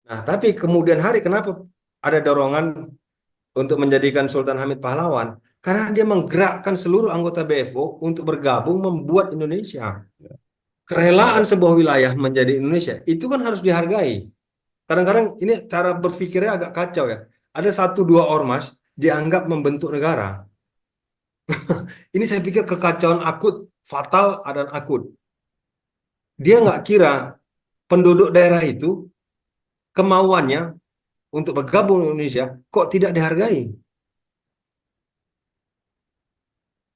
Nah, tapi kemudian hari kenapa ada dorongan untuk menjadikan Sultan Hamid pahlawan? Karena dia menggerakkan seluruh anggota BFO untuk bergabung membuat Indonesia. Kerelaan Ada sebuah wilayah menjadi Indonesia itu kan harus dihargai. Kadang-kadang ini cara berpikirnya agak kacau ya. Ada satu dua ormas dianggap membentuk negara. Ini saya pikir kekacauan akut, fatal dan akut. Dia nggak kira penduduk daerah itu kemauannya untuk bergabung di Indonesia kok tidak dihargai.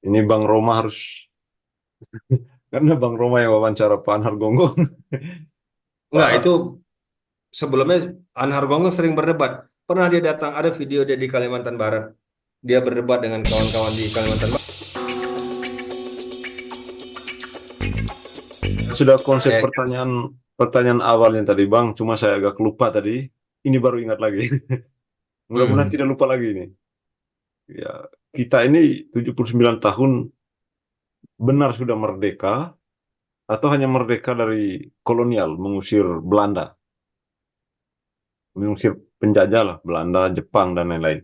ini Bang Roma harus karena Bang Roma yang wawancara Pak Anhar Gonggong. Enggak, itu Pak, sebelumnya Anhar Gonggong sering berdebat. Pernah dia datang, ada video dia di Kalimantan Barat. Dia berdebat dengan kawan-kawan di Kalimantan Barat. sudah konsep Ya, pertanyaan pertanyaan awalnya tadi Bang, cuma saya agak lupa tadi. Ini baru ingat lagi. Mudah-mudahan hmm. tidak lupa lagi ini. Ya, kita ini 79 tahun benar sudah merdeka atau hanya merdeka dari kolonial, mengusir Belanda, mengusir penjajah lah, Belanda, Jepang dan lain-lain.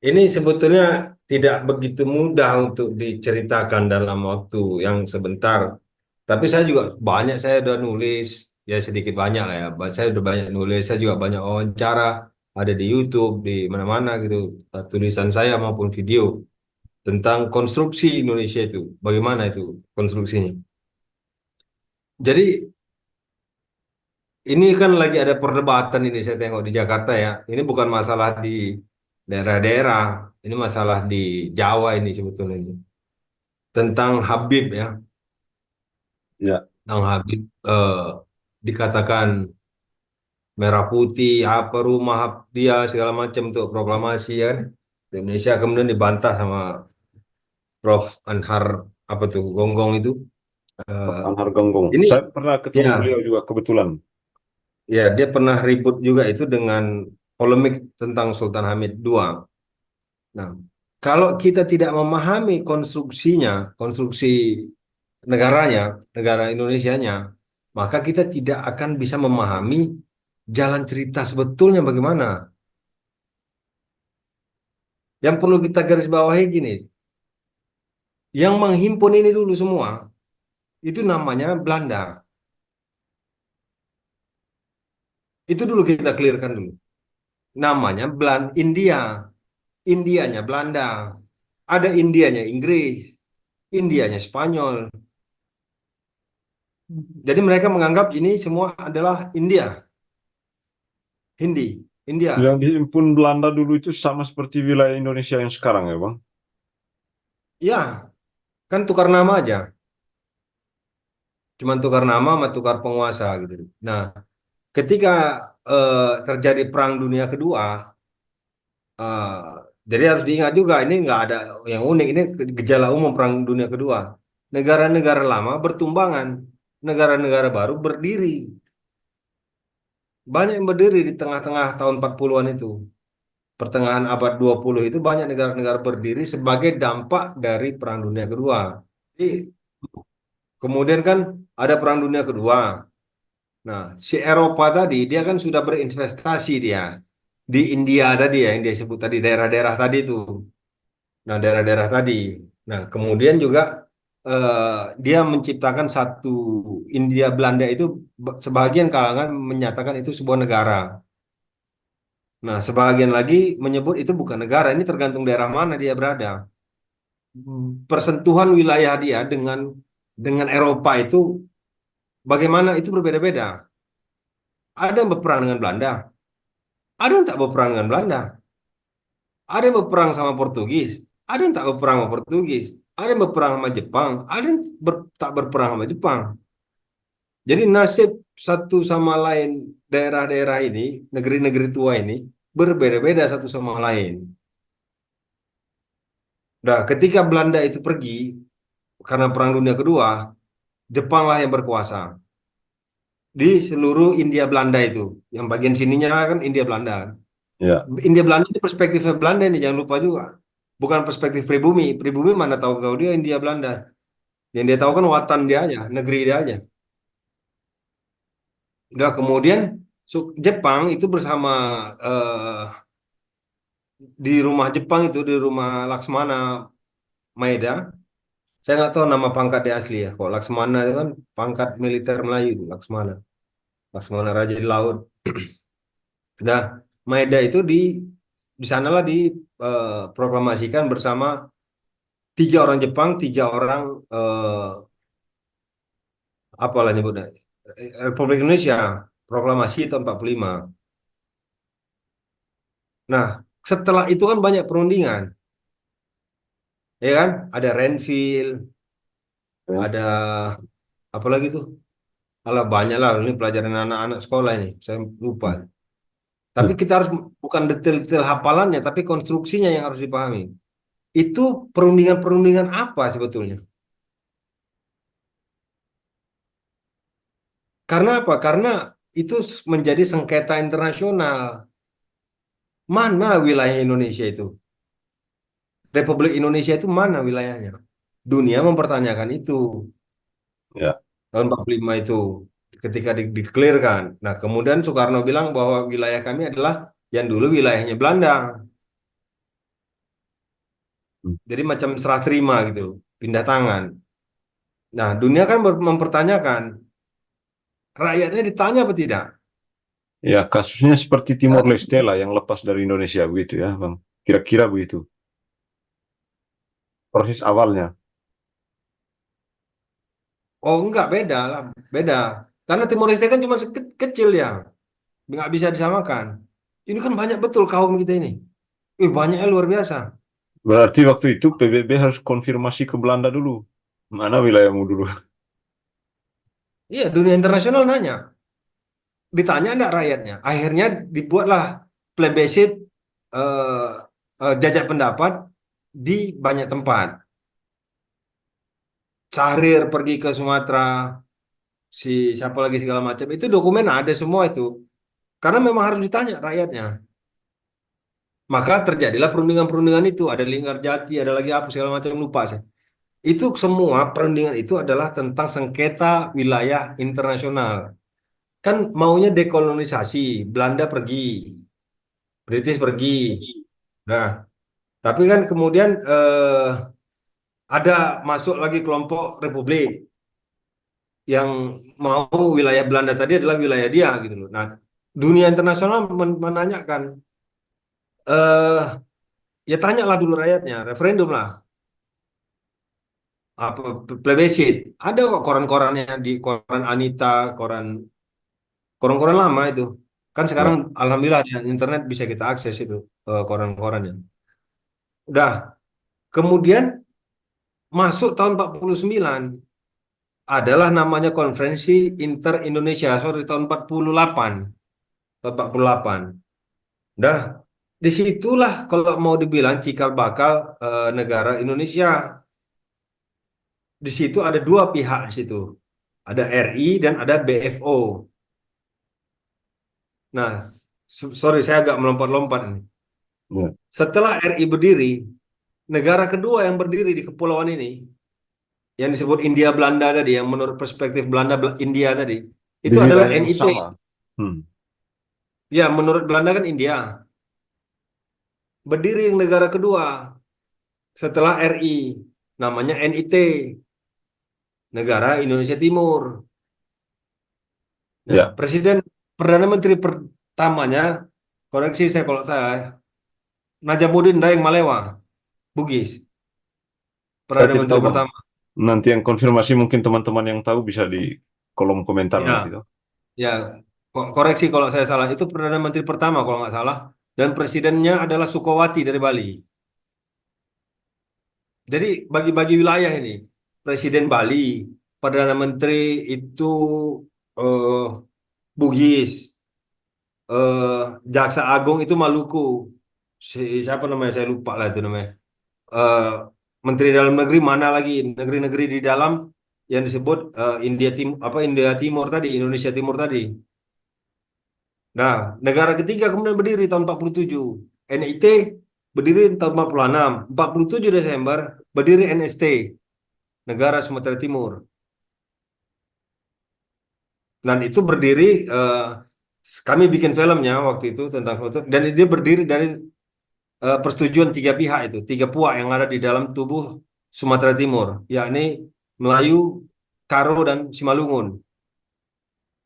Ini sebetulnya tidak begitu mudah untuk diceritakan dalam waktu yang sebentar. Tapi saya juga banyak, saya udah nulis, ya sedikit banyak lah ya. Saya udah banyak nulis, saya juga banyak wawancara, ada di YouTube, di mana-mana gitu, tulisan saya maupun video tentang konstruksi Indonesia itu. Bagaimana itu konstruksinya? Jadi ini kan lagi ada perdebatan ini saya tengok di Jakarta ya. Ini bukan masalah di daerah-daerah, ini masalah di Jawa ini sebetulnya ini. Tentang Habib ya, Ya, tentang Habib dikatakan merah putih, apa rumah dia segala macam untuk proklamasi kan. Di Indonesia kemudian dibantah sama Prof. Anhar apa tuh Gonggong itu. Pak Eh, Anhar Gonggong. ini Saya pernah ketemu ya, beliau juga kebetulan. ya dia pernah ribut juga itu dengan polemik tentang Sultan Hamid II. Nah, kalau kita tidak memahami konstruksinya, konstruksi negaranya, negara Indonesianya, maka kita tidak akan bisa memahami jalan cerita sebetulnya bagaimana. Yang perlu kita garis bawahi gini, yang menghimpun ini dulu semua, itu namanya Belanda. Itu dulu kita clearkan dulu. Namanya India. Indianya Belanda. Ada Indianya Inggris, Indianya Spanyol. Jadi mereka menganggap ini semua adalah India, Hindi, Yang India. dihimpun Belanda dulu itu sama seperti wilayah Indonesia yang sekarang ya, Bang? Ya, kan tukar nama aja. Cuman tukar nama sama tukar penguasa gitu. Nah, ketika terjadi Perang Dunia Kedua, eh, jadi harus diingat juga ini nggak ada yang unik. Ini gejala umum Perang Dunia Kedua. Negara-negara lama bertumbangan, negara-negara baru berdiri. Banyak yang berdiri di tengah-tengah tahun 40-an itu. Pertengahan abad 20 itu banyak negara-negara berdiri sebagai dampak dari Perang Dunia Kedua. Jadi, kemudian kan ada Perang Dunia Kedua. Nah, si Eropa tadi dia kan sudah berinvestasi dia di India tadi ya yang dia sebut tadi daerah-daerah tadi itu. Nah, daerah-daerah tadi. Nah, kemudian juga dia menciptakan satu India Belanda itu sebagian kalangan menyatakan itu sebuah negara. Nah, sebagian lagi menyebut itu bukan negara. Ini tergantung daerah mana dia berada. Persentuhan wilayah dia dengan Eropa itu bagaimana itu berbeda-beda. Ada yang berperang dengan Belanda, ada yang tak berperang dengan Belanda. Ada yang berperang sama Portugis, ada yang tak berperang sama Portugis. Ada yang berperang sama Jepang, ada yang tak berperang sama Jepang. Jadi nasib satu sama lain daerah-daerah ini, negeri-negeri tua ini, berbeda-beda satu sama lain. Nah, ketika Belanda itu pergi, karena Perang Dunia Kedua, Jepanglah yang berkuasa di seluruh India Belanda itu. Yang bagian sininya kan India Belanda. Ya. India Belanda ini perspektifnya Belanda ini, jangan lupa juga. Bukan perspektif pribumi. Pribumi mana tahu-tahu dia India Belanda. Yang dia tahu kan watan dia aja, negeri dia aja. Udah kemudian Jepang itu bersama di rumah Jepang itu di rumah Laksmana Maeda. Saya nggak tahu nama pangkat dia asli ya. Kok Laksmana itu kan pangkat militer Melayu itu Laksmana. Laksmana Raja di Laut. Nah, Maeda itu di sanalah diproklamasikan bersama tiga orang Jepang, tiga orang apalah nyebutnya Republik Indonesia. Proklamasi tahun 45. Nah, setelah itu kan banyak perundingan, ya kan? Ada Renville, Ya. ada apa lagi tuh? Alah banyak lah ini pelajaran anak-anak sekolah ini. Saya lupa. Hmm. Tapi kita harus bukan detail-detail hafalannya, tapi konstruksinya yang harus dipahami. Itu perundingan-perundingan apa sebetulnya? Karena apa? Karena itu menjadi sengketa internasional. Mana wilayah Indonesia itu? Republik Indonesia itu mana wilayahnya? Dunia mempertanyakan itu Ya. tahun 45 itu ketika dikelirkan. Nah, kemudian Soekarno bilang bahwa wilayah kami adalah yang dulu wilayahnya Belanda. Hmm. Jadi macam serah terima gitu, pindah tangan. Nah, dunia kan mempertanyakan, rakyatnya ditanya apa tidak? Ya, kasusnya seperti Timor Kan? Leste lah yang lepas dari Indonesia begitu ya, Bang. Kira-kira begitu proses awalnya. Oh enggak, beda lah, beda. Karena Timor Leste kan cuma kecil ya, nggak bisa disamakan. Ini kan banyak betul kaum kita ini. Banyaknya luar biasa. Berarti waktu itu PBB harus konfirmasi ke Belanda dulu. Mana wilayahmu dulu? Iya, dunia internasional nanya. Ditanya enggak rakyatnya. Akhirnya dibuatlah plebiscit eh, jajak pendapat di banyak tempat. Syahrir pergi ke Sumatera, si siapa lagi segala macam. Itu dokumen ada semua itu. Karena memang harus ditanya rakyatnya. Maka terjadilah perundingan-perundingan itu. Ada Linggarjati, ada lagi apa segala macam lupa saya. Itu semua perundingan itu adalah tentang sengketa wilayah internasional. Kan maunya dekolonisasi, Belanda pergi, British pergi. Nah, tapi kan kemudian ada masuk lagi kelompok Republik yang mau wilayah Belanda tadi adalah wilayah dia gitu loh. Nah, dunia internasional menanyakan, eh ya tanyalah dulu rakyatnya, referendum lah, apa plebiscit. Ada kok koran-korannya di koran Anita, koran koran-koran lama itu. Kan sekarang Ya, alhamdulillah di internet bisa kita akses itu koran-korannya. Udah, kemudian masuk tahun 49 adalah namanya Konferensi Inter-Indonesia, sorry tahun 48, tahun 48. Dah, disitulah kalau mau dibilang cikal bakal negara Indonesia. Di situ ada dua pihak di situ. Ada RI dan ada BFO. Nah, sorry saya agak melompat-lompat ini. ya, Setelah RI berdiri, negara kedua yang berdiri di kepulauan ini, yang disebut India Belanda tadi, yang menurut perspektif Belanda India tadi, di itu adalah wilayah yang NIT. sama. Hmm. Ya, menurut Belanda kan India. Berdiri yang negara kedua setelah RI, namanya NIT, Negara Indonesia Timur. Nah, Ya, Presiden Perdana Menteri pertamanya, koreksi saya kalau salah, Najamuddin Daeng Malewa, Bugis, saya Perdana tidak Menteri tahu Bang. pertama. Nanti yang konfirmasi mungkin teman-teman yang tahu bisa di kolom komentar nanti Ya, tuh. ya, koreksi kalau saya salah. Itu Perdana Menteri pertama kalau nggak salah. Dan presidennya adalah Sukowati dari Bali. Jadi bagi-bagi wilayah ini. Presiden Bali, Perdana Menteri itu eh, Bugis, eh, Jaksa Agung itu Maluku. Siapa namanya? Saya lupa lah itu namanya. Eh, Menteri Dalam Negeri mana lagi? Negeri-negeri di dalam yang disebut India Timur, apa India Timur tadi, Indonesia Timur tadi. Nah, negara ketiga kemudian berdiri tahun 47. NIT berdiri tahun 46. 47 Desember berdiri NST, Negara Sumatera Timur. Dan itu berdiri Kami bikin filmnya waktu itu tentang foto dan dia berdiri dari persetujuan tiga pihak itu, tiga puak yang ada di dalam tubuh Sumatera Timur, yakni Melayu, Karo, dan Simalungun.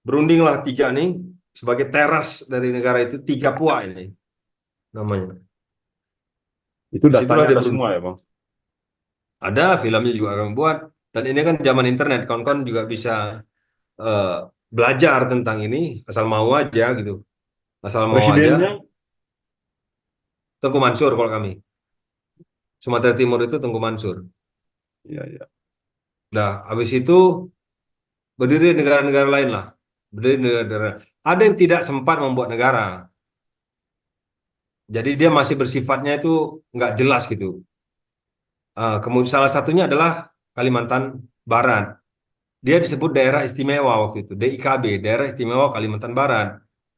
Berundinglah tiga nih sebagai teras dari negara itu, tiga puak ini namanya. Itu datanya Disitulah dia ada semua berunding. ya, Bang? Ada filmnya juga kami buat, dan ini kan zaman internet, kawan-kawan juga bisa eh, belajar tentang ini asal mau aja gitu, asal mau aja. Presidennya, Tengku Mansur kalau kami Sumatera Timur itu Tengku Mansur. ya, ya. Nah, habis itu berdiri negara-negara lain lah. Berdiri negara. Ada yang tidak sempat membuat negara. Jadi dia masih bersifatnya itu nggak jelas gitu. Kemudian salah satunya adalah Kalimantan Barat. Dia disebut daerah istimewa waktu itu, DIKB, Daerah Istimewa Kalimantan Barat.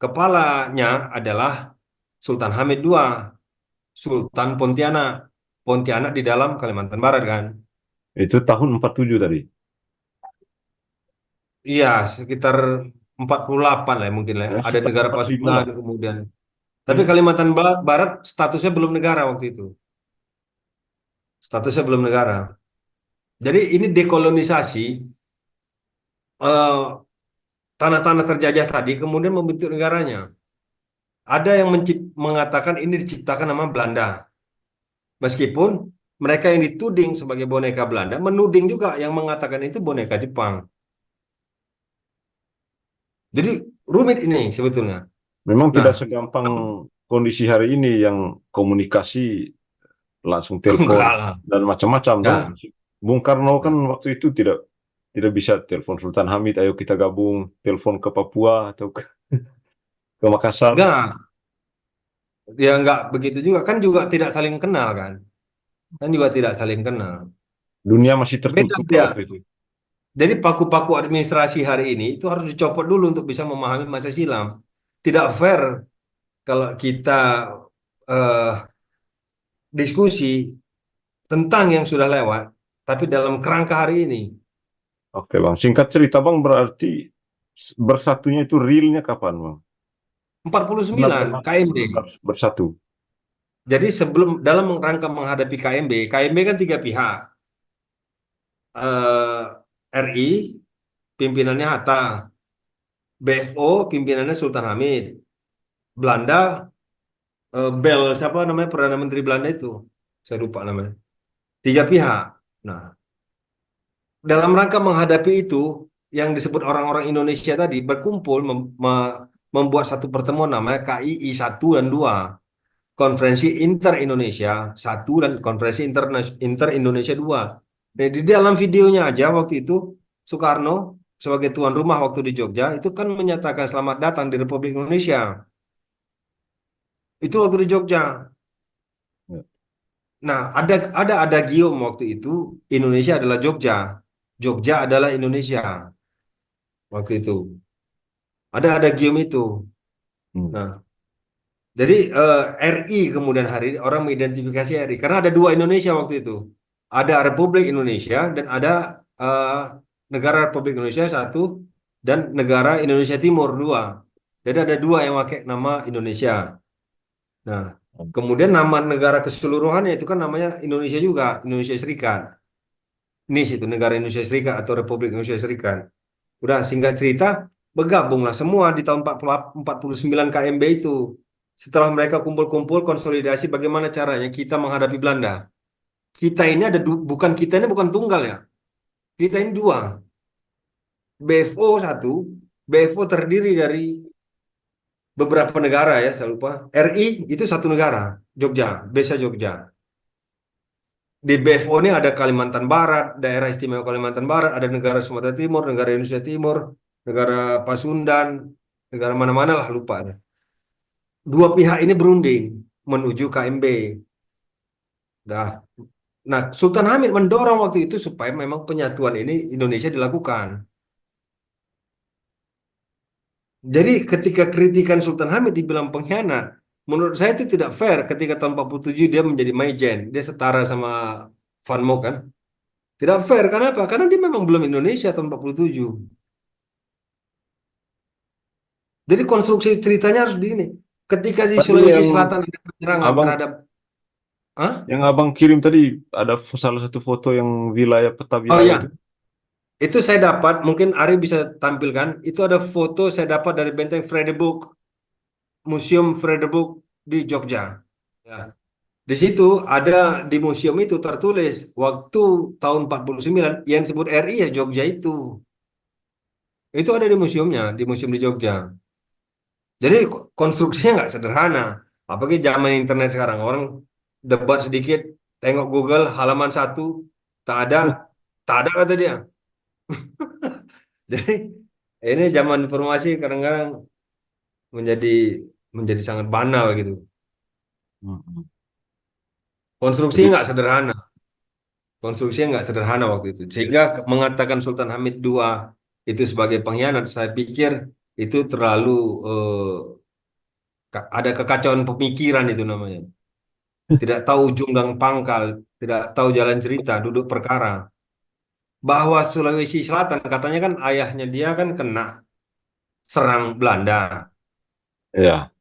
Kepalanya adalah Sultan Hamid II, Sultan Pontianak. Pontianak di dalam Kalimantan Barat kan. Itu tahun 47 tadi. Iya, sekitar 48 lah mungkin lah. Ya, Ada setelah negara 45 Pasundan lah. kemudian. Tapi Hmm. Kalimantan Barat statusnya belum negara waktu itu. Statusnya belum negara. Jadi ini dekolonisasi eh, tanah-tanah terjajah tadi kemudian membentuk negaranya. Ada yang mengatakan ini diciptakan nama Belanda. Meskipun mereka yang dituding sebagai boneka Belanda menuding juga yang mengatakan itu boneka Jepang. Jadi rumit ini sebetulnya. Memang Nah, tidak segampang kondisi hari ini yang komunikasi langsung telepon enggak lah. dan macam-macam dong. Enggak. Bung Karno kan waktu itu tidak tidak bisa telepon Sultan Hamid, ayo kita gabung, telepon ke Papua atau ke Makassar. Enggak. Ya enggak begitu juga. Kan juga tidak saling kenal kan. Kan juga tidak saling kenal. Dunia masih Beda tertutup lah waktu dia. itu. Jadi paku-paku administrasi hari ini itu harus dicopot dulu untuk bisa memahami masa silam. Tidak fair kalau kita eh, diskusi tentang yang sudah lewat, tapi dalam kerangka hari ini. Oke Bang, singkat cerita Bang, berarti bersatunya itu realnya kapan Bang? 49 Benar-benar KMB. benar-benar bersatu. Jadi sebelum dalam rangka menghadapi KMB, KMB kan tiga pihak. RI, pimpinannya Hatta. BFO, pimpinannya Sultan Hamid. Belanda, Bel, siapa namanya Perdana Menteri Belanda itu? Saya lupa namanya. Tiga pihak. Nah, dalam rangka menghadapi itu, yang disebut orang-orang Indonesia tadi berkumpul membuat satu pertemuan namanya KII 1 dan 2, Konferensi Inter-Indonesia 1 dan Konferensi Inter-Indonesia 2. Nah, di dalam videonya aja waktu itu Soekarno sebagai tuan rumah waktu di Jogja itu kan menyatakan selamat datang di Republik Indonesia. Itu waktu di Jogja. Ya. Nah, ada gium waktu itu Indonesia adalah Jogja. Jogja adalah Indonesia waktu itu. Ada gium itu. Hmm. Nah, jadi RI kemudian hari ini orang mengidentifikasi RI karena ada dua Indonesia waktu itu. Ada Republik Indonesia dan ada eh, negara Republik Indonesia satu dan negara Indonesia Timur dua. Jadi ada dua yang pakai nama Indonesia. Nah, kemudian nama negara keseluruhannya itu kan namanya Indonesia juga, Indonesia Serikat. NIS itu negara Indonesia Serikat atau Republik Indonesia Serikat. Udah singkat cerita, bergabunglah semua di tahun 49 KMB itu. Setelah mereka kumpul-kumpul konsolidasi bagaimana caranya kita menghadapi Belanda. Kita ini bukan kita ini bukan tunggal ya. Kita ini dua. BFO satu, BFO terdiri dari beberapa negara ya, saya lupa. RI itu satu negara, Jogja, Besa Jogja. Di BFO ini ada Kalimantan Barat, Daerah Istimewa Kalimantan Barat, ada negara Sumatera Timur, negara Indonesia Timur, negara Pasundan, negara mana-mana lah lupa. Dua pihak ini berunding menuju KMB. Nah, nah, Sultan Hamid mendorong waktu itu supaya memang penyatuan ini Indonesia dilakukan. Jadi ketika kritikan Sultan Hamid dibilang pengkhianat, menurut saya itu tidak fair ketika tahun 47 dia menjadi Majen, dia setara sama Van Mook kan. Tidak fair, kenapa? Karena dia memang belum Indonesia tahun 47. Jadi konstruksi ceritanya harus di ini. Ketika di Tadi Sulawesi yang Selatan ada penyerangan abang terhadap, ah, yang abang kirim tadi ada salah satu foto yang wilayah peta oh wilayah ya, itu. itu saya dapat. Mungkin Ari bisa tampilkan. Itu ada foto saya dapat dari Benteng Fredebuk, Museum Fredebuk di Jogja. Ya. Di situ ada di museum itu tertulis waktu tahun 49 yang disebut RI ya Jogja itu. Itu ada di museumnya, di museum di Jogja. Jadi konstruksinya nggak sederhana. Apalagi zaman internet sekarang orang debat sedikit, tengok Google halaman satu tak ada, tak ada kata dia. Jadi ini zaman informasi kadang-kadang menjadi menjadi sangat banal gitu. Hmm. Konstruksinya Jadi nggak sederhana. Konstruksinya nggak sederhana waktu itu. Sehingga mengatakan Sultan Hamid II itu sebagai pengkhianat, saya pikir itu terlalu ada kekacauan pemikiran itu namanya. Tidak tahu ujung dan pangkal, tidak tahu jalan cerita, duduk perkara. Bahwa Sulawesi Selatan katanya kan ayahnya dia kan kena serang Belanda. ya,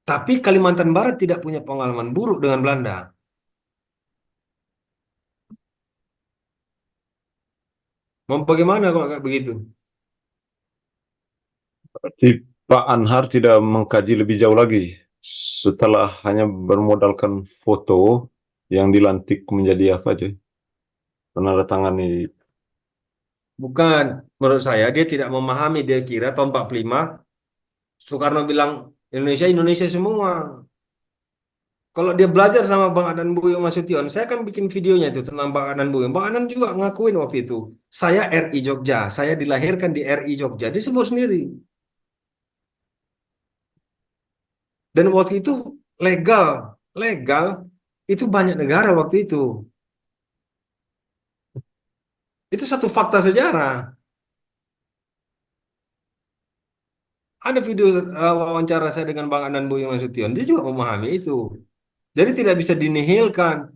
Tapi Kalimantan Barat tidak punya pengalaman buruk dengan Belanda. Mau bagaimana kalau kayak begitu? berarti Pak Anhar tidak mengkaji lebih jauh lagi setelah hanya bermodalkan foto yang dilantik menjadi apa aja penandatangani. Bukan, menurut saya dia tidak memahami, dia kira tahun 45 Soekarno bilang Indonesia Indonesia semua. Kalau dia belajar sama Bang Adnan Buyung Nasution, saya kan bikin videonya itu tentang Bang Adnan Buyung. Bang Adnan juga ngakuin waktu itu, saya RI Jogja, saya dilahirkan di RI Jogja. Dia sebut sendiri. Dan waktu itu legal, legal itu banyak negara waktu itu. Itu satu fakta sejarah. Ada video wawancara saya dengan Bang Adnan Buyung Nasution, dia juga memahami itu. Jadi tidak bisa dinihilkan.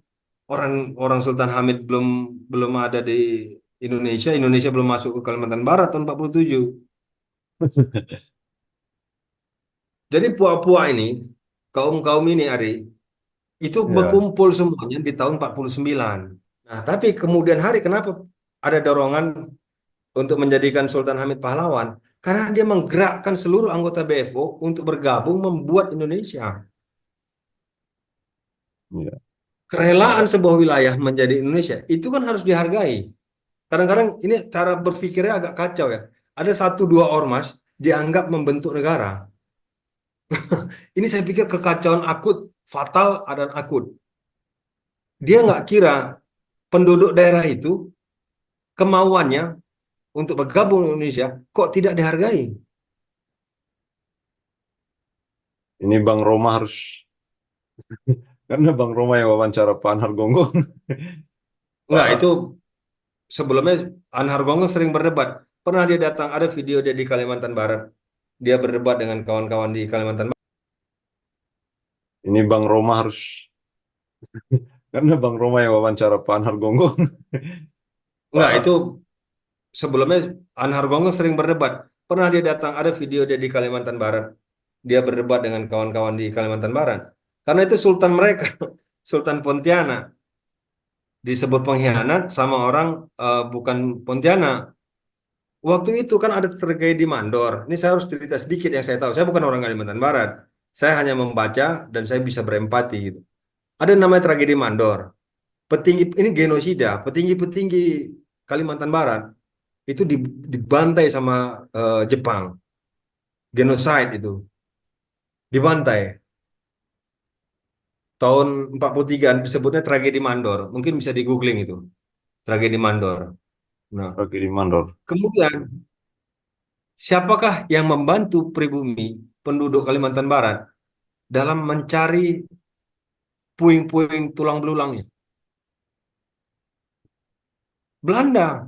Orang orang Sultan Hamid belum belum ada di Indonesia, Indonesia belum masuk ke Kalimantan Barat tahun 47. Jadi puak-puak ini, kaum-kaum ini Ari, itu Ya, berkumpul semuanya di tahun 49. Nah, tapi kemudian hari kenapa ada dorongan untuk menjadikan Sultan Hamid pahlawan? Karena dia menggerakkan seluruh anggota BFO untuk bergabung membuat Indonesia. ya. Kerelaan Ada. sebuah wilayah menjadi Indonesia itu kan harus dihargai. Kadang-kadang ini cara berpikirnya agak kacau ya. Ada satu dua ormas dianggap membentuk negara. Ini saya pikir kekacauan akut, fatal dan akut. Dia nggak kira penduduk daerah itu kemauannya untuk bergabung di Indonesia kok tidak dihargai. Ini Bang Roma harus, karena Bang Roma yang wawancara Pak Anhar Gonggong. Nggak, itu Pak, sebelumnya Anhar Gonggong sering berdebat. Pernah dia datang, ada video dia di Kalimantan Barat. Dia berdebat dengan kawan-kawan di Kalimantan Barat. ini Bang Roma harus, karena Bang Roma yang wawancara Pak Anhar Gonggong. Nggak, itu Pak, sebelumnya Anhar Gonggong sering berdebat. Pernah dia datang, ada video dia di Kalimantan Barat. Dia berdebat dengan kawan-kawan di Kalimantan Barat. Karena itu sultan mereka, Sultan Pontianak, disebut pengkhianat sama orang bukan Pontianak. Waktu itu kan ada tragedi Mandor. Ini saya harus cerita sedikit yang saya tahu. Saya bukan orang Kalimantan Barat. Saya hanya membaca dan saya bisa berempati gitu. Ada yang namanya tragedi Mandor. Petinggi ini genosida, petinggi-petinggi Kalimantan Barat itu dibantai sama Jepang. Genocide itu, dibantai. Tahun 43 disebutnya tragedi Mandor. Mungkin bisa di googling itu, tragedi Mandor. Nah, Oke, di Mandor. kemudian siapakah yang membantu pribumi penduduk Kalimantan Barat dalam mencari puing-puing tulang belulangnya? Belanda.